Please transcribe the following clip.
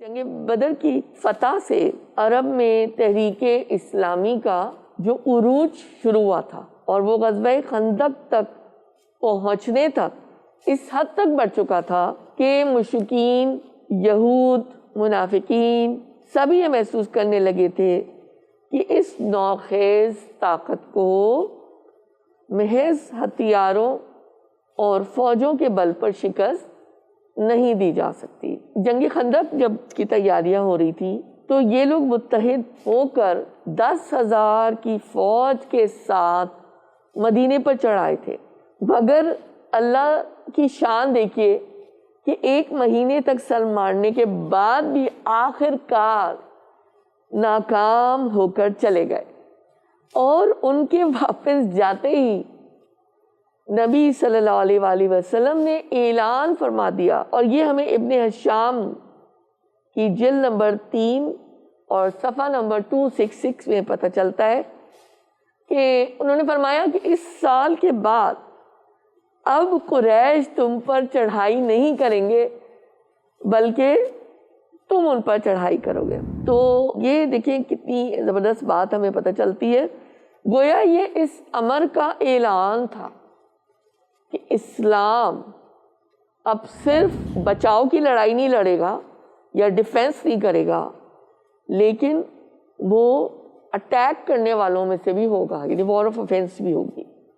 جنگ بدر کی فتح سے عرب میں تحریک اسلامی کا جو عروج شروع ہوا تھا اور وہ غزوہ خندق تک پہنچنے تک اس حد تک بڑھ چکا تھا کہ مشرکین، یہود، منافقین سبھی یہ محسوس کرنے لگے تھے کہ اس نوخیز طاقت کو محض ہتھیاروں اور فوجوں کے بل پر شکست نہیں دی جا سکتی۔ جنگ خندق جب کی تیاریاں ہو رہی تھی تو یہ لوگ متحد ہو کر 10,000 کی فوج کے ساتھ مدینے پر چڑھائے تھے، مگر اللہ کی شان دیکھیے کہ 1 مہینے تک سر مارنے کے بعد بھی آخر کار ناکام ہو کر چلے گئے، اور ان کے واپس جاتے ہی نبی صلی اللہ علیہ وآلہ وسلم نے اعلان فرما دیا، اور یہ ہمیں ابن ہشام کی جلد نمبر 3 اور صفحہ نمبر 266 میں پتہ چلتا ہے کہ انہوں نے فرمایا کہ اس سال کے بعد اب قریش تم پر چڑھائی نہیں کریں گے بلکہ تم ان پر چڑھائی کرو گے۔ تو یہ دیکھیں کتنی زبردست بات ہمیں پتہ چلتی ہے، گویا یہ اس امر کا اعلان تھا کہ اسلام اب صرف بچاؤ کی لڑائی نہیں لڑے گا یا ڈیفینس نہیں کرے گا، لیکن وہ اٹیک کرنے والوں میں سے بھی ہوگا، یعنی وار آف افینس بھی ہوگی۔